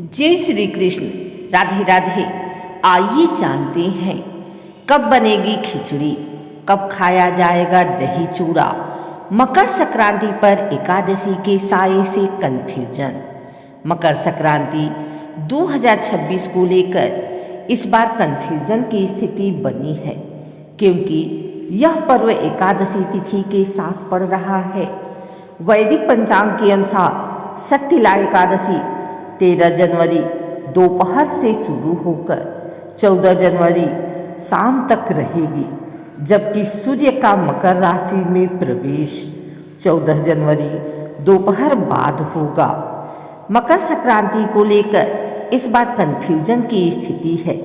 जय श्री कृष्ण। राधे राधे। आइए जानते हैं कब बनेगी खिचड़ी, कब खाया जाएगा दही चूड़ा। मकर संक्रांति पर एकादशी के साये से कन्फ्यूजन। मकर संक्रांति 2026 को लेकर इस बार कन्फ्यूजन की स्थिति बनी है, क्योंकि यह पर्व एकादशी तिथि के साथ पड़ रहा है। वैदिक पंचांग के अनुसार शक्तिला एकादशी 13 जनवरी दोपहर से शुरू होकर 14 जनवरी शाम तक रहेगी, जबकि सूर्य का मकर राशि में प्रवेश 14 जनवरी दोपहर बाद होगा। मकर संक्रांति को लेकर इस बार कन्फ्यूजन की स्थिति है।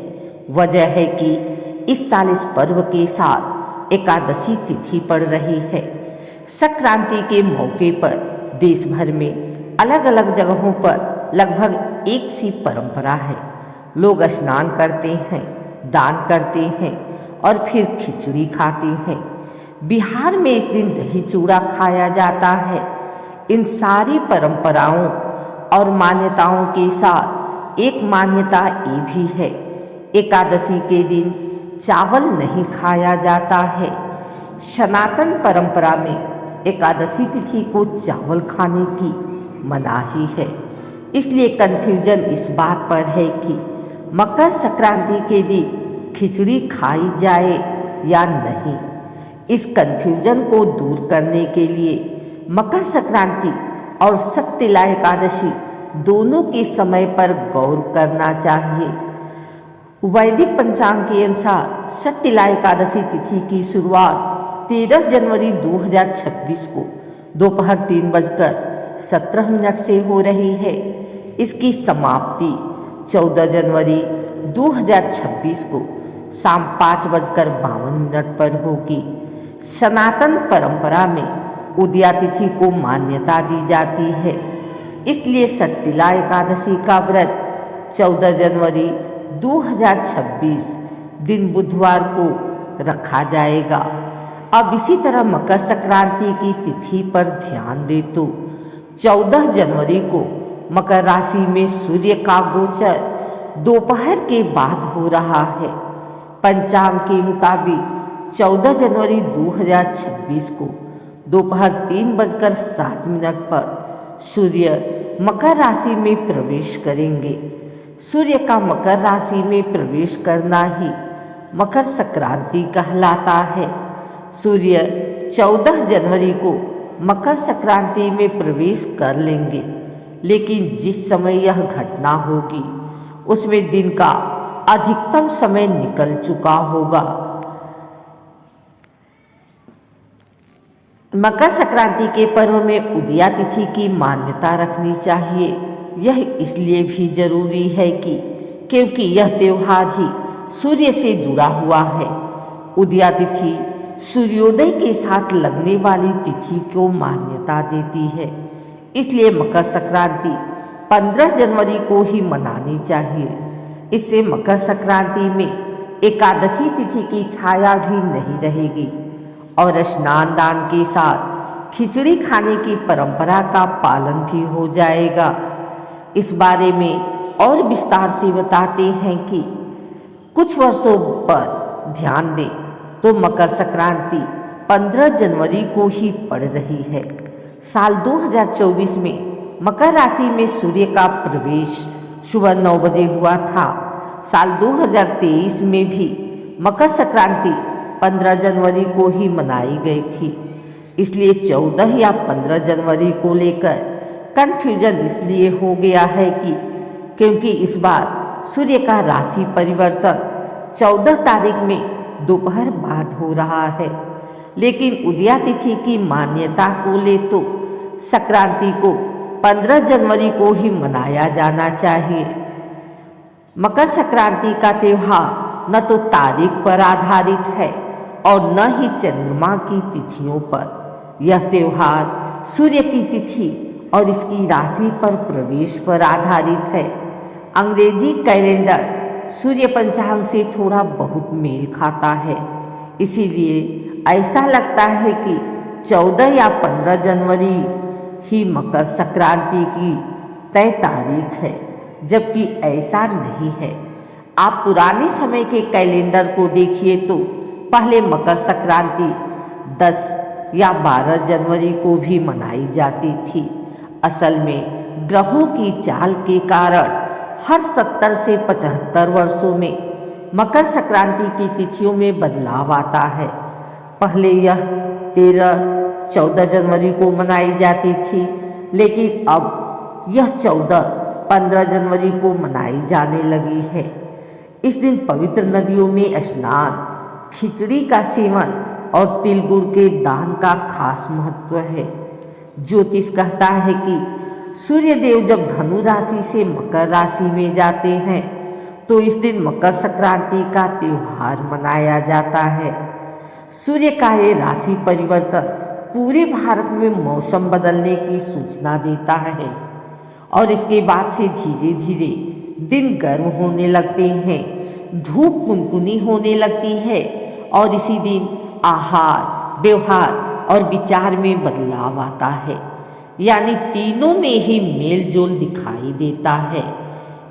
वजह है कि इस साल इस पर्व के साथ एकादशी तिथि पड़ रही है। संक्रांति के मौके पर देश भर में अलग अलग जगहों पर लगभग एक सी परंपरा है। लोग स्नान करते हैं, दान करते हैं और फिर खिचड़ी खाते हैं। बिहार में इस दिन दही चूड़ा खाया जाता है। इन सारी परंपराओं और मान्यताओं के साथ एक मान्यता ये भी है, एकादशी के दिन चावल नहीं खाया जाता है। सनातन परंपरा में एकादशी तिथि को चावल खाने की मनाही है। इसलिए कन्फ्यूजन इस बात पर है कि मकर संक्रांति के दिन खिचड़ी खाई जाए या नहीं। इस कन्फ्यूजन को दूर करने के लिए मकर संक्रांति और शक्तिला एकादशी दोनों के समय पर गौर करना चाहिए। वैदिक पंचांग के अनुसार शक्तिला एकादशी तिथि की शुरुआत 13 जनवरी 2026 को दोपहर 3:17 से हो रही है। इसकी समाप्ति 14 जनवरी 2026 को शाम 5:52 पर होगी। सनातन परंपरा में उदया तिथि को मान्यता दी जाती है, इसलिए शक्तिला एकादशी का व्रत 14 जनवरी 2026 दिन बुधवार को रखा जाएगा। अब इसी तरह मकर संक्रांति की तिथि पर ध्यान दे तो 14 जनवरी को मकर राशि में सूर्य का गोचर दोपहर के बाद हो रहा है। पंचांग के मुताबिक 14 जनवरी 2026 को दोपहर 3:07 पर सूर्य मकर राशि में प्रवेश करेंगे। सूर्य का मकर राशि में प्रवेश करना ही मकर संक्रांति कहलाता है। सूर्य 14 जनवरी को मकर संक्रांति में प्रवेश कर लेंगे, लेकिन जिस समय यह घटना होगी उसमें दिन का अधिकतम समय निकल चुका होगा। मकर संक्रांति के पर्व में उदया तिथि की मान्यता रखनी चाहिए। यह इसलिए भी जरूरी है क्योंकि यह त्योहार ही सूर्य से जुड़ा हुआ है। उदया तिथि सूर्योदय के साथ लगने वाली तिथि को मान्यता देती है, इसलिए मकर संक्रांति 15 जनवरी को ही मनानी चाहिए। इससे मकर संक्रांति में एकादशी तिथि की छाया भी नहीं रहेगी और स्नान दान के साथ खिचड़ी खाने की परंपरा का पालन भी हो जाएगा। इस बारे में और विस्तार से बताते हैं कि कुछ वर्षों पर ध्यान दें तो मकर संक्रांति 15 जनवरी को ही पड़ रही है। साल 2024 में मकर राशि में सूर्य का प्रवेश सुबह 9 बजे हुआ था। साल 2023 में भी मकर संक्रांति 15 जनवरी को ही मनाई गई थी। इसलिए 14 या 15 जनवरी को लेकर कन्फ्यूजन इसलिए हो गया है क्योंकि इस बार सूर्य का राशि परिवर्तन 14 तारीख में दोपहर बाद हो रहा है। लेकिन उदया तिथि की मान्यता को ले तो संक्रांति को 15 जनवरी को ही मनाया जाना चाहिए। मकर संक्रांति का त्योहार न तो तारीख पर आधारित है और न ही चंद्रमा की तिथियों पर। यह त्योहार सूर्य की तिथि और इसकी राशि पर प्रवेश पर आधारित है। अंग्रेजी कैलेंडर सूर्य पंचांग से थोड़ा बहुत मेल खाता है, इसीलिए ऐसा लगता है कि 14 या 15 जनवरी ही मकर संक्रांति की तय तारीख है। जबकि ऐसा नहीं है। आप पुराने समय के कैलेंडर को देखिए तो पहले मकर संक्रांति 10 या 12 जनवरी को भी मनाई जाती थी। असल में ग्रहों की चाल के कारण हर 70 से 75 वर्षों में मकर संक्रांति की तिथियों में बदलाव आता है। पहले यह 13-14 जनवरी को मनाई जाती थी, लेकिन अब यह 14-15 जनवरी को मनाई जाने लगी है। इस दिन पवित्र नदियों में स्नान, खिचड़ी का सेवन और तिल गुड़ के दान का खास महत्व है। ज्योतिष कहता है कि सूर्य देव जब धनु राशि से मकर राशि में जाते हैं तो इस दिन मकर संक्रांति का त्योहार मनाया जाता है। सूर्य का ये राशि परिवर्तन पूरे भारत में मौसम बदलने की सूचना देता है और इसके बाद से धीरे धीरे दिन गर्म होने लगते हैं, धूप कुनकुनी होने लगती है और इसी दिन आहार, व्यवहार और विचार में बदलाव आता है। यानी तीनों में ही मेल जोल दिखाई देता है।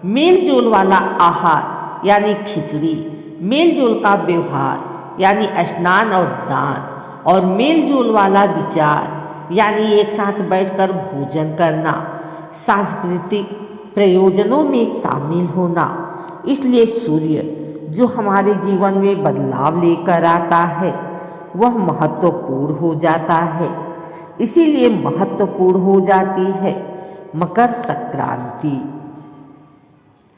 मेल जोल वाला आहार यानी खिचड़ी, मेल जोल का व्यवहार यानी स्नान और दान, और मेल जोल वाला विचार यानी एक साथ बैठकर भोजन करना, सांस्कृतिक प्रयोजनों में शामिल होना। इसलिए सूर्य जो हमारे जीवन में बदलाव लेकर आता है वह महत्वपूर्ण हो जाता है। इसीलिए महत्वपूर्ण हो जाती है मकर संक्रांति।